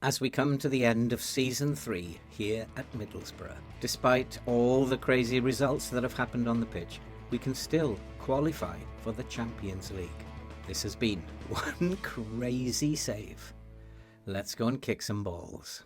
as we come to the end of Season 3 here at Middlesbrough. Despite all the crazy results that have happened on the pitch, we can still qualify for the Champions League. This has been one crazy save. Let's go and kick some balls.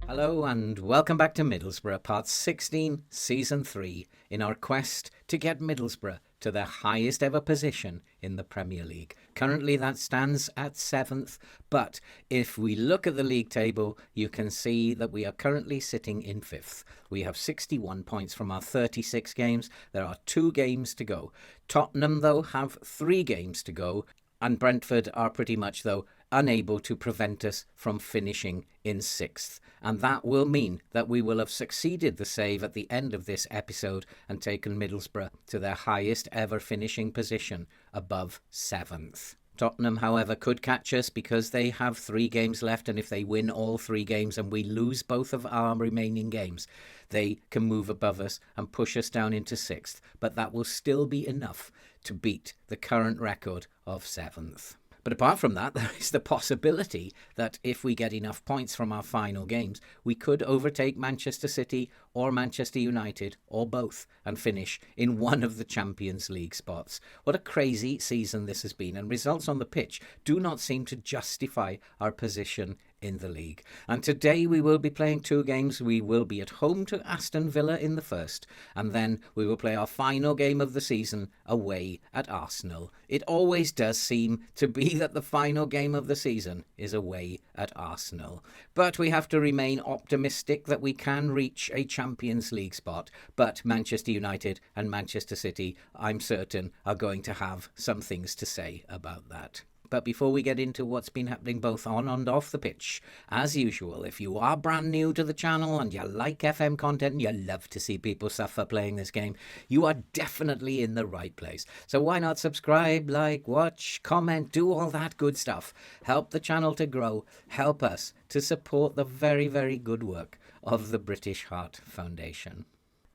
Hello and welcome back to Middlesbrough, Part 16, Season 3, in our quest to get Middlesbrough to their highest ever position in the Premier League. Currently that stands at 7th, but if we look at the league table, you can see that we are currently sitting in 5th. We have 61 points from our 36 games. There are 2 games to go. Tottenham, though, have 3 games to go, and Brentford are pretty much, though, unable to prevent us from finishing in 6th. And that will mean that we will have succeeded the save at the end of this episode and taken Middlesbrough to their highest ever finishing position, above 7th. Tottenham, however, could catch us because they have 3 games left, and if they win all 3 games and we lose both of our remaining games, they can move above us and push us down into 6th. But that will still be enough to beat the current record of 7th. But apart from that, there is the possibility that if we get enough points from our final games, we could overtake Manchester City or Manchester United or both and finish in one of the Champions League spots. What a crazy season this has been, and results on the pitch do not seem to justify our position in the league. And today we will be playing 2 games. We will be at home to Aston Villa in the first, and then we will play our final game of the season away at Arsenal. It always does seem to be that the final game of the season is away at Arsenal. But we have to remain optimistic that we can reach a Champions League spot. But Manchester United and Manchester City, I'm certain, are going to have some things to say about that. But before we get into what's been happening both on and off the pitch, as usual, if you are brand new to the channel and you like FM content and you love to see people suffer playing this game, you are definitely in the right place. So why not subscribe, like, watch, comment, do all that good stuff. Help the channel to grow. Help us to support the very, very good work of the British Heart Foundation.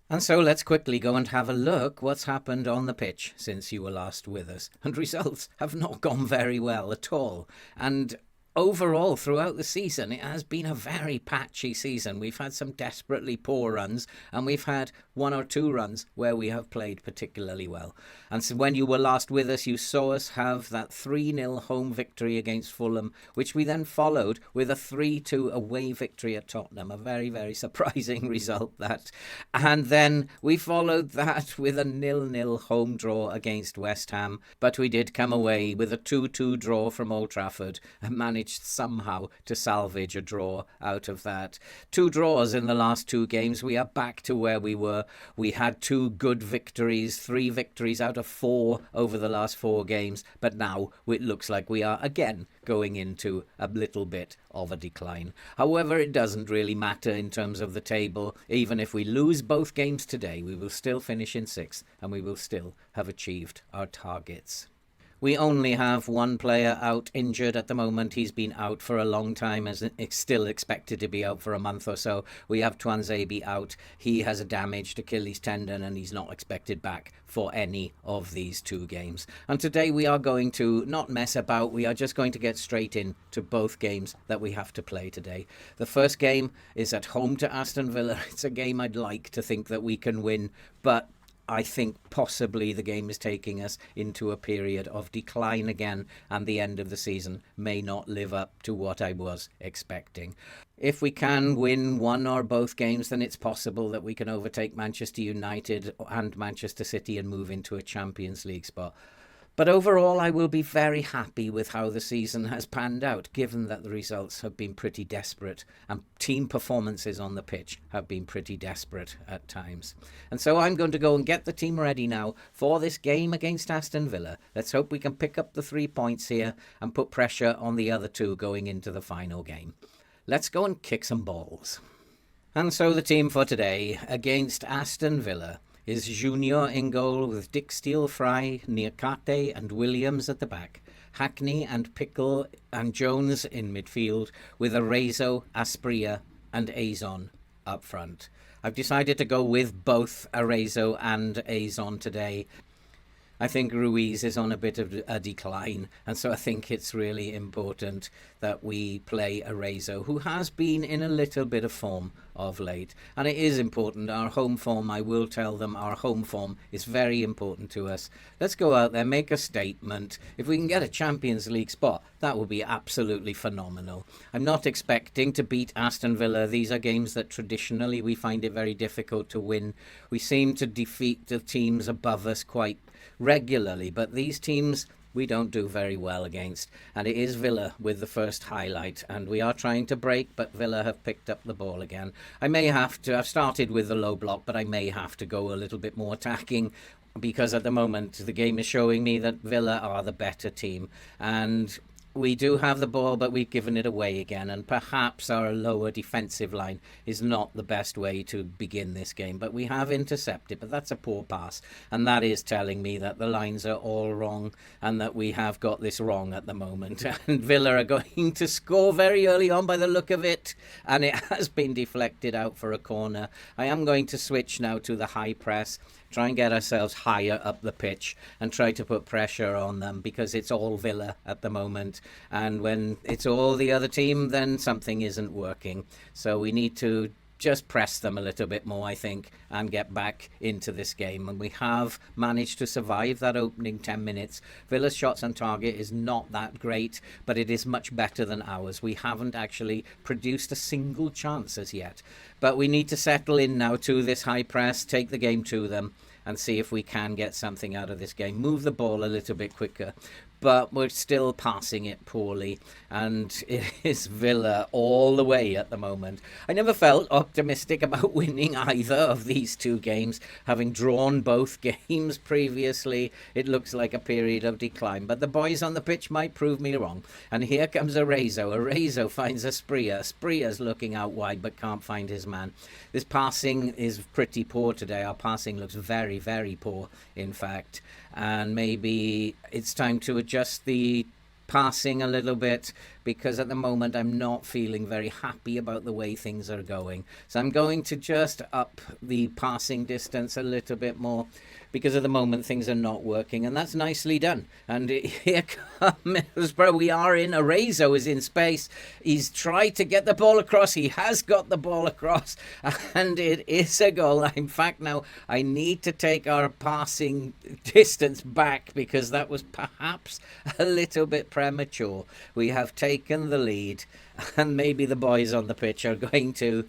And so let's quickly go and have a look what's happened on the pitch since you were last with us. And results have not gone very well at all. And overall, throughout the season, it has been a very patchy season. We've had some desperately poor runs, and we've had 1 or 2 runs where we have played particularly well. And so when you were last with us, you saw us have that 3-0 home victory against Fulham, which we then followed with a 3-2 away victory at Tottenham. A very, very surprising result, that. And then we followed that with a 0-0 home draw against West Ham. But we did come away with a 2-2 draw from Old Trafford and managed somehow to salvage a draw out of that. 2 draws in the last 2 games. We are back to where we were. We had 2 good victories, 3 victories out of 4 over the last 4 games, but now it looks like we are again going into a little bit of a decline. However, it doesn't really matter in terms of the table. Even if we lose both games today, we will still finish in 6th, and we will still have achieved our targets. We only have 1 player out injured at the moment. He's been out for a long time, as it's still expected to be out for a month or so. We have Tuanzebe out. He has a damaged Achilles tendon and he's not expected back for any of these 2 games. And today we are going to not mess about. We are just going to get straight into both games that we have to play today. The first game is at home to Aston Villa. It's a game I'd like to think that we can win, but I think possibly the game is taking us into a period of decline again, and the end of the season may not live up to what I was expecting. If we can win 1 or both games, then it's possible that we can overtake Manchester United and Manchester City and move into a Champions League spot. But overall, I will be very happy with how the season has panned out, given that the results have been pretty desperate and team performances on the pitch have been pretty desperate at times. And so I'm going to go and get the team ready now for this game against Aston Villa. Let's hope we can pick up the 3 points here and put pressure on the other 2 going into the final game. Let's go and kick some balls. And so the team for today against Aston Villa is Junior in goal with Dick Steele-Fry, Niakate and Williams at the back. Hackney and Pickle and Jones in midfield with Arezzo, Asprilla and Azon up front. I've decided to go with both Arezzo and Azon today. I think Ruiz is on a bit of a decline, and so I think it's really important that we play Arezzo, who has been in a little bit of form of late. And it is important. Our home form, I will tell them, our home form is very important to us. Let's go out there, make a statement. If we can get a Champions League spot, that would be absolutely phenomenal. I'm not expecting to beat Aston Villa. These are games that traditionally we find it very difficult to win. We seem to defeat the teams above us quite regularly, but these teams we don't do very well against. And it is Villa with the first highlight, and we are trying to break, but Villa have picked up the ball again. I've started with the low block, but I may have to go a little bit more attacking, because at the moment the game is showing me that Villa are the better team, and we do have the ball, but we've given it away again, and perhaps our lower defensive line is not the best way to begin this game, but we have intercepted. But that's a poor pass, and that is telling me that the lines are all wrong and that we have got this wrong at the moment. And Villa are going to score very early on by the look of it, and it has been deflected out for a corner. I am going to switch now to the high press, try and get ourselves higher up the pitch and try to put pressure on them, because it's all Villa at the moment, and when it's all the other team, then something isn't working. So we need to just press them a little bit more, I think, and get back into this game. And we have managed to survive that opening 10 minutes. Villa's shots on target is not that great, but it is much better than ours. We haven't actually produced a single chance as yet. But we need to settle in now to this high press, take the game to them, and see if we can get something out of this game. Move the ball a little bit quicker. But we're still passing it poorly, and it is Villa all the way at the moment. I never felt optimistic about winning either of these two games. Having drawn both games previously, it looks like a period of decline. But the boys on the pitch might prove me wrong. And here comes Arezzo. Arezzo finds Asprilla. Asprilla's looking out wide but can't find his man. This passing is pretty poor today. Our passing looks very, very poor, in fact. And maybe it's time to adjust the passing a little bit, because at the moment I'm not feeling very happy about the way things are going. So I'm going to just up the passing distance a little bit more, because at the moment things are not working, and that's nicely done. And here comes Middlesbrough. We are in. Arezzo is in space. He's tried to get the ball across. He has got the ball across, and it is a goal. In fact, now I need to take our passing distance back, because that was perhaps a little bit premature. We have taken the lead, and maybe the boys on the pitch are going to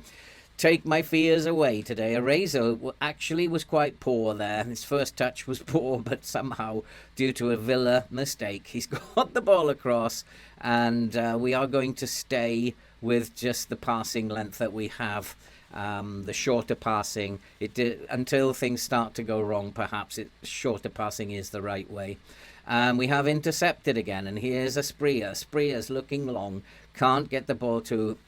take my fears away today. Arezzo actually was quite poor there. His first touch was poor, but somehow, due to a Villa mistake, he's got the ball across, and we are going to stay with just the passing length that we have. The shorter passing, until things start to go wrong, perhaps shorter passing is the right way. We have intercepted again, and here's Asprilla. Asprilla's looking long, can't get the ball to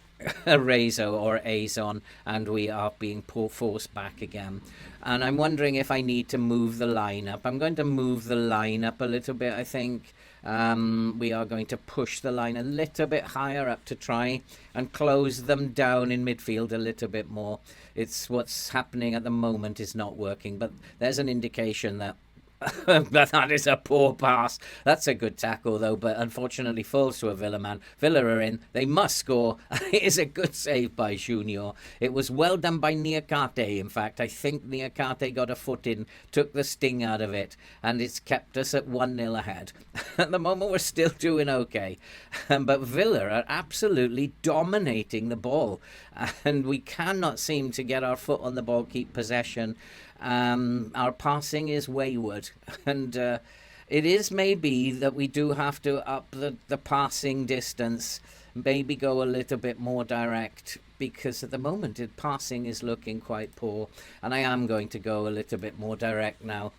Arezzo or Azon, and we are being forced back again. And I'm wondering if I need to move the line up. I'm going to move the line up a little bit, I think. We are going to push the line a little bit higher up to try and close them down in midfield a little bit more. It's what's happening at the moment is not working, but there's an indication that that is a poor pass. That's a good tackle, though, but unfortunately falls to a Villa man. Villa are in. They must score. It is a good save by Junior. It was well done by Niakate, in fact. I think Niakate got a foot in, took the sting out of it, and it's kept us at 1-0 ahead. At the moment, we're still doing okay. But Villa are absolutely dominating the ball, and we cannot seem to get our foot on the ball, keep possession. Our passing is wayward, and it is maybe that we do have to up the passing distance, maybe go a little bit more direct, because at the moment passing is looking quite poor, and I am going to go a little bit more direct now.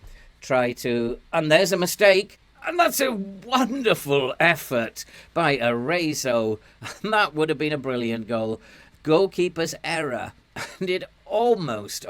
And there's a mistake. And that's a wonderful effort by Arezzo. That would have been a brilliant goal. Goalkeeper's error. And it almost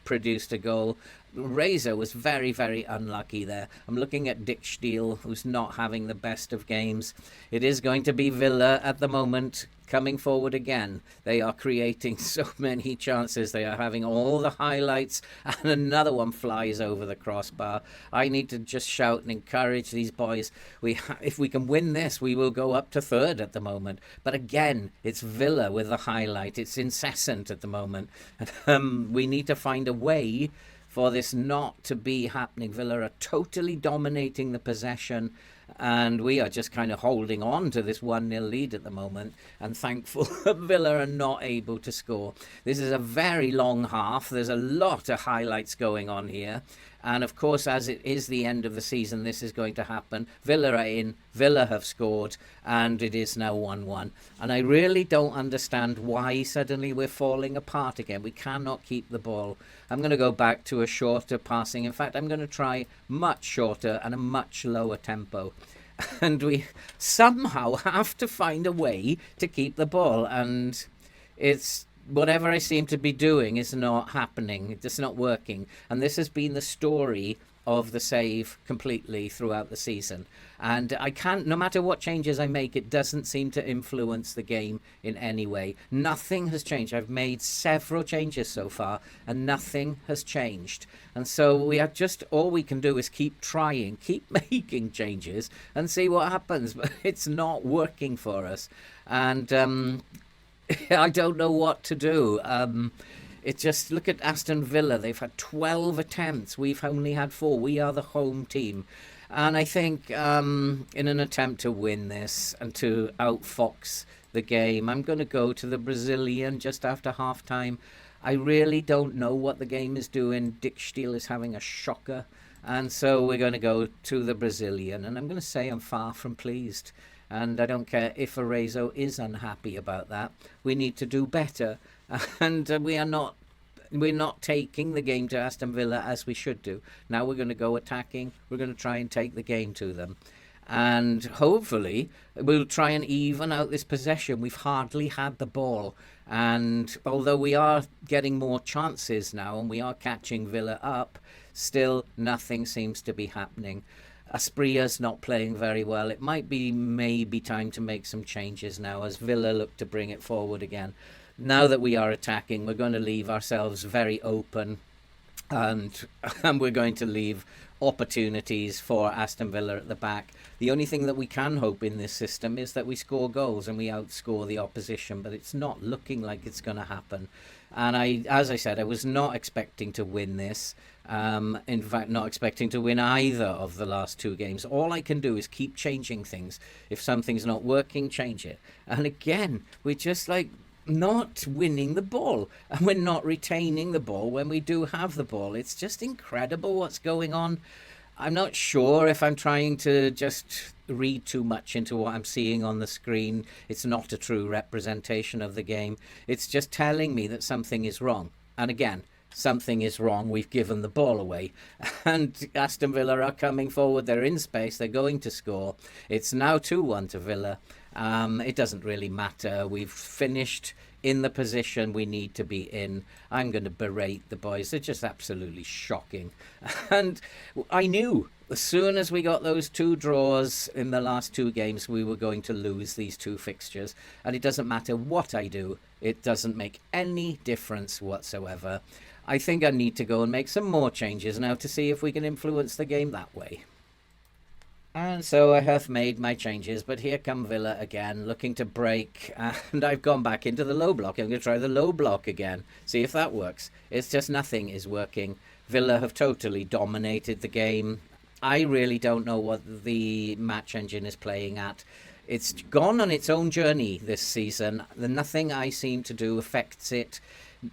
produced a goal. Arezzo was very, very unlucky there. I'm looking at Dick Steele, who's not having the best of games. It is going to be Villa at the moment coming forward again. They are creating so many chances. They are having all the highlights, and another one flies over the crossbar. I need to just shout and encourage these boys. If we can win this, we will go up to third at the moment. But again, it's Villa with the highlight. It's incessant at the moment. We need to find a way for this not to be happening. Villa are totally dominating the possession, and we are just kind of holding on to this 1-0 lead at the moment, and thankful that Villa are not able to score. This is a very long half. There's a lot of highlights going on here. And of course, as it is the end of the season, this is going to happen. Villa are in, Villa have scored, and it is now 1-1. And I really don't understand why suddenly we're falling apart again. We cannot keep the ball. I'm going to go back to a shorter passing. In fact, I'm going to try much shorter and a much lower tempo. And we somehow have to find a way to keep the ball. And it's whatever I seem to be doing is not happening. It's just not working. And this has been the story of the save completely throughout the season. And I can't, no matter what changes I make, it doesn't seem to influence the game in any way. Nothing has changed. I've made several changes so far, and nothing has changed. And so we are just, all we can do is keep trying, keep making changes, and see what happens. But it's not working for us. And I don't know what to do. It's just, look at Aston Villa. They've had 12 attempts. We've only had 4. We are the home team. And I think in an attempt to win this and to outfox the game, I'm going to go to the Brazilian just after half-time. I really don't know what the game is doing. Dick Steele is having a shocker. And so we're going to go to the Brazilian. And I'm going to say I'm far from pleased. And I don't care if Arezzo is unhappy about that. We need to do better. And we're not taking the game to Aston Villa as we should do. Now we're going to go attacking. We're going to try and take the game to them. And hopefully we'll try and even out this possession. We've hardly had the ball. And although we are getting more chances now and we are catching Villa up, still nothing seems to be happening. Aspria's not playing very well. It might be maybe time to make some changes now as Villa look to bring it forward again. Now that we are attacking, we're going to leave ourselves very open, and we're going to leave opportunities for Aston Villa at the back. The only thing that we can hope in this system is that we score goals and we outscore the opposition, but it's not looking like it's going to happen. And as I said, I was not expecting to win this. In fact, not expecting to win either of the last 2 games. All I can do is keep changing things. If something's not working, change it. And again, we're just like not winning the ball, and we're not retaining the ball when we do have the ball. It's just incredible what's going on. I'm not sure if I'm trying to just read too much into what I'm seeing on the screen. It's not a true representation of the game. It's just telling me that something is wrong. And again, something is wrong. We've given the ball away. And Aston Villa are coming forward. They're in space. They're going to score. It's now 2-1 to Villa. It doesn't really matter. We've finished in the position we need to be in. I'm going to berate the boys. They're just absolutely shocking. And I knew as soon as we got those 2 draws in the last 2 games, we were going to lose these 2 fixtures. And it doesn't matter what I do. It doesn't make any difference whatsoever. I think I need to go and make some more changes now to see if we can influence the game that way. And so I have made my changes, but here come Villa again, looking to break, and I've gone back into the low block. I'm going to try the low block again, see if that works. It's just nothing is working. Villa have totally dominated the game. I really don't know what the match engine is playing at. It's gone on its own journey this season. Nothing I seem to do affects it.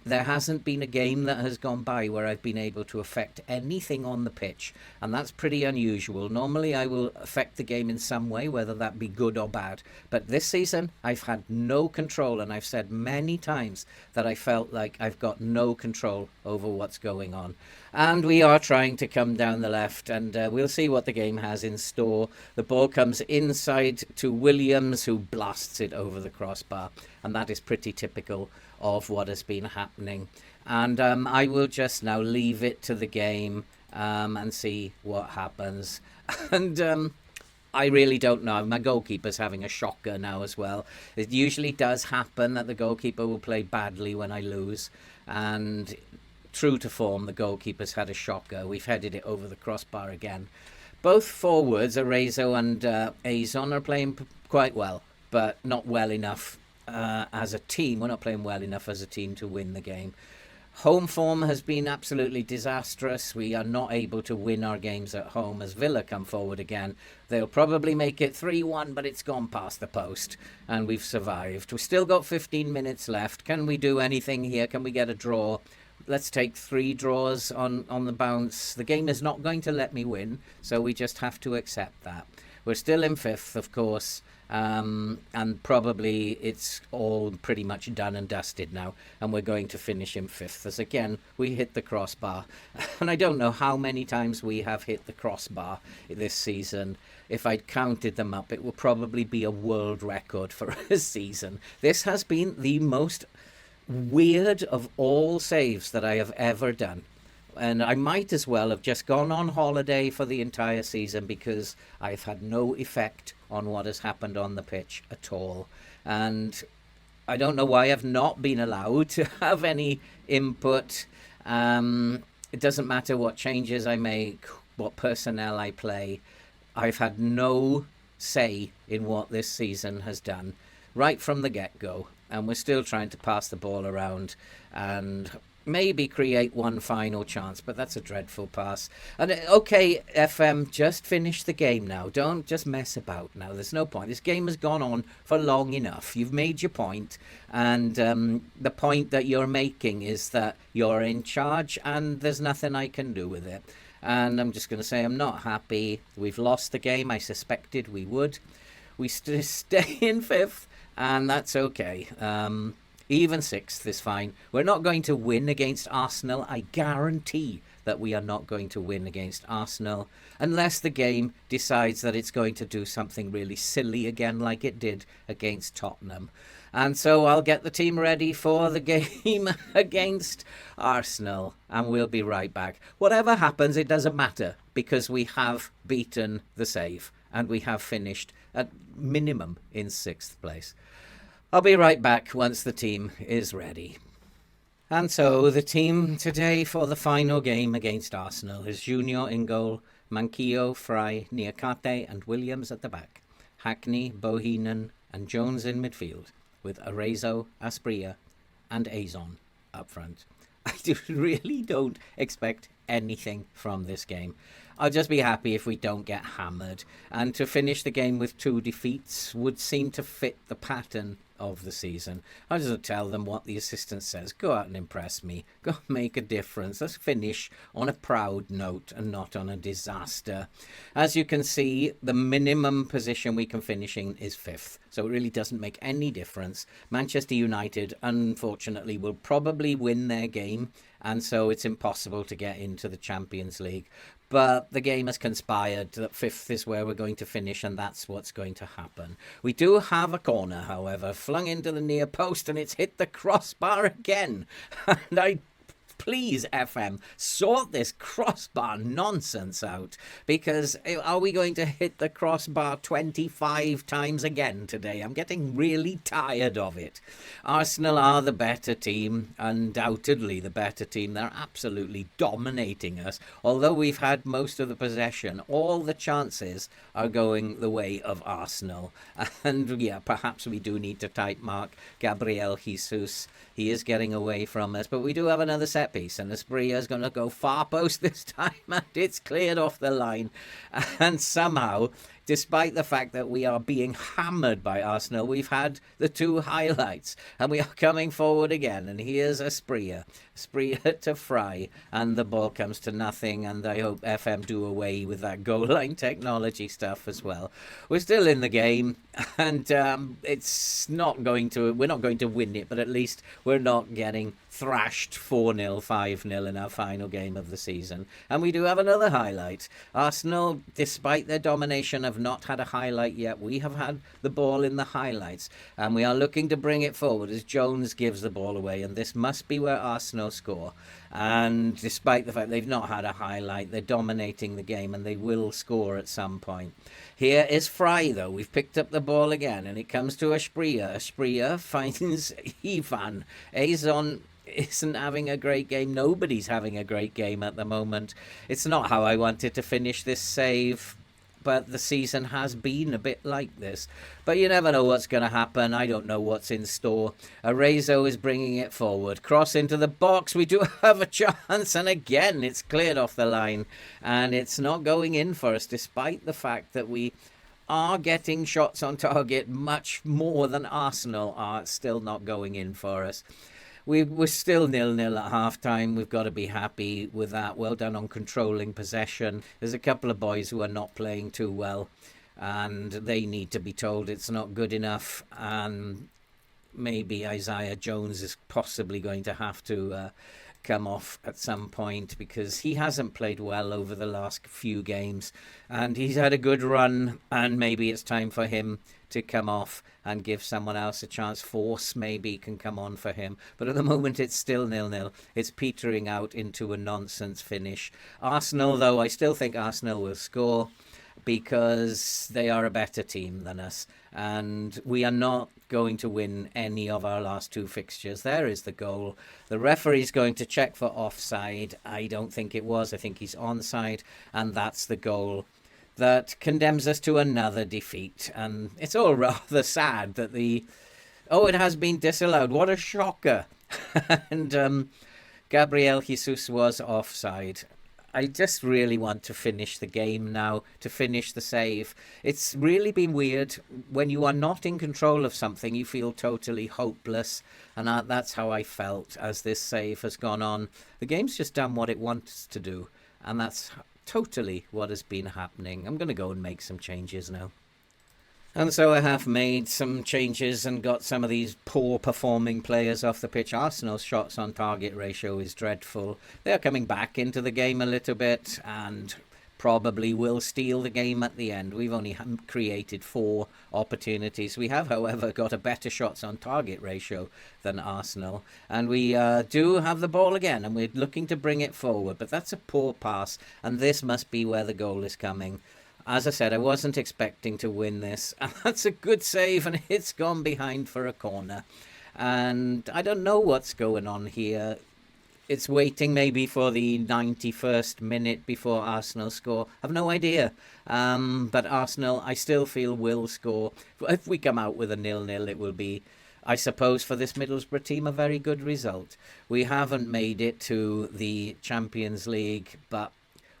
There hasn't been a game that has gone by where I've been able to affect anything on the pitch, and that's pretty unusual. Normally I will affect the game in some way, whether that be good or bad, but this season I've had no control, and I've said many times that I felt like I've got no control over what's going on. And we are trying to come down the left, and we'll see what the game has in store. The ball comes inside to Williams, who blasts it over the crossbar, and that is pretty typical of what has been happening. And I will just now leave it to the game and see what happens. And I really don't know. My goalkeeper's having a shocker now as well. It usually does happen that the goalkeeper will play badly when I lose. And true to form, the goalkeeper's had a shocker. We've headed it over the crossbar again. Both forwards, Arezzo and Aston, are playing quite well, but not well enough as a team. We're not playing well enough as a team to win the game. Home form has been absolutely disastrous. We are not able to win our games at home as Villa come forward again. They'll probably make it 3-1, but it's gone past the post, and we've survived. We've still got 15 minutes left. Can we do anything here? Can we get a draw? Let's take 3 draws on the bounce. The game is not going to let me win, so we just have to accept that. We're still in 5th, of course. And probably it's all pretty much done and dusted now, and we're going to finish in 5th as again we hit the crossbar. And I don't know how many times we have hit the crossbar this season. If I'd counted them up, it will probably be a world record for a season. This has been the most weird of all saves that I have ever done. And I might as well have just gone on holiday for the entire season, because I've had no effect on what has happened on the pitch at all. And I don't know why I've not been allowed to have any input. It doesn't matter what changes I make, what personnel I play. I've had no say in what this season has done right from the get-go. And we're still trying to pass the ball around and maybe create one final chance, but that's a dreadful pass. And okay, FM, just finish the game now. Don't just mess about now. There's no point. This game has gone on for long enough. You've made your point, and the point that you're making is that you're in charge and there's nothing I can do with it. And I'm just going to say I'm not happy. We've lost the game. I suspected we would. We stay in 5th, and that's okay. Even 6th is fine. We're not going to win against Arsenal. I guarantee that we are not going to win against Arsenal unless the game decides that it's going to do something really silly again like it did against Tottenham. And so I'll get the team ready for the game against Arsenal, and we'll be right back. Whatever happens, it doesn't matter, because we have beaten the save and we have finished at minimum in 6th place. I'll be right back once the team is ready. And so the team today for the final game against Arsenal is Junior in goal, Manquillo, Fry, Niakate and Williams at the back, Hackney, Bohinen and Jones in midfield, with Arezzo, Asprilla and Aston up front. I really don't expect anything from this game. I'll just be happy if we don't get hammered. And to finish the game with 2 defeats would seem to fit the pattern of the season. I'll just tell them what the assistant says. Go out and impress me. Go make a difference. Let's finish on a proud note and not on a disaster. As you can see, the minimum position we can finish in is 5th. So it really doesn't make any difference. Manchester United, unfortunately, will probably win their game, and so it's impossible to get into the Champions League. But the game has conspired that 5th is where we're going to finish, and that's what's going to happen. We do have a corner, however, flung into the near post, and it's hit the crossbar again. And please, FM, sort this crossbar nonsense out, because are we going to hit the crossbar 25 times again today? I'm getting really tired of it. Arsenal are the better team, undoubtedly the better team. They're absolutely dominating us. Although we've had most of the possession, all the chances are going the way of Arsenal. And yeah, perhaps we do need to tight mark Gabriel Jesus. He is getting away from us, but we do have another set piece, and Asprilla is going to go far post this time, and it's cleared off the line. And somehow, despite the fact that we are being hammered by Arsenal, we've had the 2 highlights, and we are coming forward again. And here's Asprilla to Fry, and the ball comes to nothing, and I hope FM do away with that goal line technology stuff as well. We're still in the game, and we're not going to win it, but at least we're not getting thrashed 4-0, 5-0 in our final game of the season. And we do have another highlight. Arsenal, despite their domination, have not had a highlight yet. We have had the ball in the highlights, and we are looking to bring it forward as Jones gives the ball away, and this must be where Arsenal score. And despite the fact they've not had a highlight, they're dominating the game, and they will score at some point. Here is Fry, though. We've picked up the ball again, and it comes to Asprilla. Asprilla finds Ivan. Azon isn't having a great game. Nobody's having a great game at the moment. It's not how I wanted to finish this save, but the season has been a bit like this. But you never know what's going to happen. I don't know what's in store. Arezzo is bringing it forward. Cross into the box. We do have a chance, and again it's cleared off the line, and it's not going in for us, despite the fact that we are getting shots on target much more than Arsenal are. It's still not going in for us. We're still 0-0 at half-time. We've got to be happy with that. Well done on controlling possession. There's a couple of boys who are not playing too well, and they need to be told it's not good enough. And maybe Isaiah Jones is possibly going to have to come off at some point, because he hasn't played well over the last few games, and he's had a good run, and maybe it's time for him to come off and give someone else a chance. Force maybe can come on for him, but at the moment it's still 0-0. It's petering out into a nonsense finish. Arsenal, though, I still think Arsenal will score, because they are a better team than us, and we are not going to win any of our last two fixtures. There is the goal. The referee's going to check for offside. I don't think it was. I think he's onside, and that's the goal that condemns us to another defeat. And it's all rather sad that it has been disallowed. What a shocker. And Gabriel Jesus was offside. I just really want to finish the game now, to finish the save. It's really been weird. When you are not in control of something, you feel totally hopeless. And that's how I felt as this save has gone on. The game's just done what it wants to do. And that's totally what has been happening. I'm going to go and make some changes now. And so I have made some changes and got some of these poor performing players off the pitch. Arsenal's shots on target ratio is dreadful. They're coming back into the game a little bit and probably will steal the game at the end. We've only created 4 opportunities. We have, however, got a better shots on target ratio than Arsenal. And we do have the ball again, and we're looking to bring it forward. But that's a poor pass, and this must be where the goal is coming. As I said, I wasn't expecting to win this. And that's a good save, and it's gone behind for a corner. And I don't know what's going on here. It's waiting maybe for the 91st minute before Arsenal score. I've no idea. But Arsenal, I still feel, will score. If we come out with a 0-0, it will be, I suppose, for this Middlesbrough team, a very good result. We haven't made it to the Champions League, but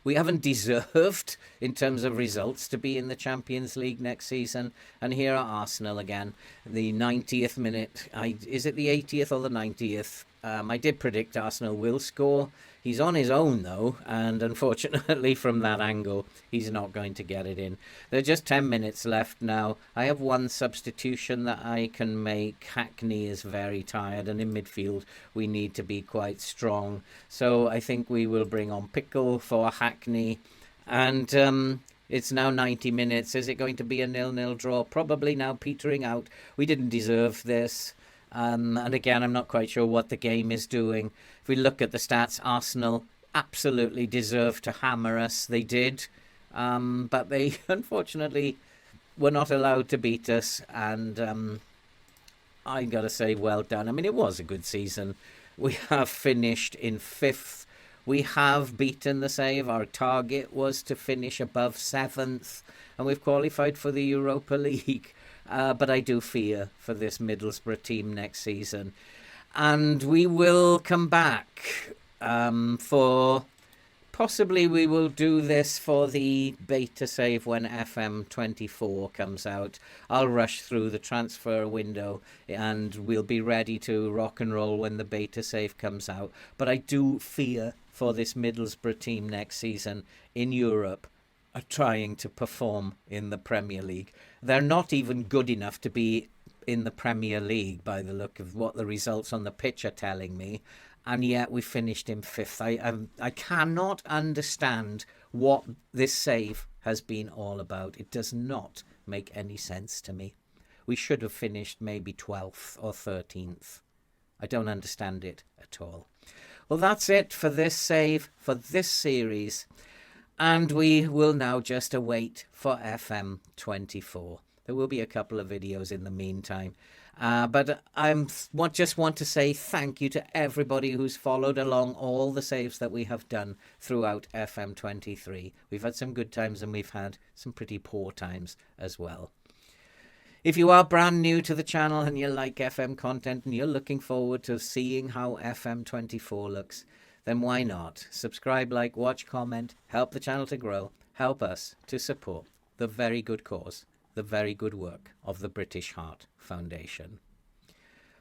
we haven't deserved, in terms of results, to be in the Champions League next season. And here are Arsenal again. The 90th minute. Is it the 80th or the 90th? I did predict Arsenal will score. He's on his own, though, and unfortunately from that angle, he's not going to get it in. There are just 10 minutes left now. I have one substitution that I can make. Hackney is very tired, and in midfield, we need to be quite strong. So I think we will bring on Pickle for Hackney. And it's now 90 minutes. Is it going to be a 0-0 draw? Probably now petering out. We didn't deserve this. And again, I'm not quite sure what the game is doing. If we look at the stats, Arsenal absolutely deserved to hammer us. They did. But they, unfortunately, were not allowed to beat us. And I got to say, well done. I mean, it was a good season. We have finished in 5th. We have beaten the save. Our target was to finish above 7th. And we've qualified for the Europa League. But I do fear for this Middlesbrough team next season. And we will come back for... Possibly we will do this for the beta save when FM24 comes out. I'll rush through the transfer window and we'll be ready to rock and roll when the beta save comes out. But I do fear for this Middlesbrough team next season in Europe are trying to perform in the Premier League. They're not even good enough to be in the Premier League by the look of what the results on the pitch are telling me, and yet we finished in 5th. I cannot understand what this save has been all about. It does not make any sense to me. We should have finished maybe 12th or 13th. I don't understand it at all. Well, that's it for this save, for this series. And we will now just await for FM24. There will be a couple of videos in the meantime. But I just want to say thank you to everybody who's followed along all the saves that we have done throughout FM23. We've had some good times and we've had some pretty poor times as well. If you are brand new to the channel and you like FM content and you're looking forward to seeing how FM24 looks, then why not? Subscribe, like, watch, comment, help the channel to grow, help us to support the very good cause, the very good work of the British Heart Foundation.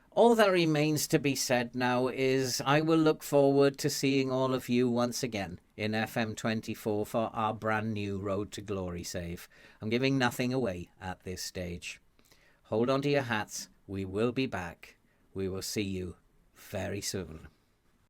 All that remains to be said now is I will look forward to seeing all of you once again in FM24 for our brand new Road to Glory save. I'm giving nothing away at this stage. Hold on to your hats. We will be back. We will see you very soon.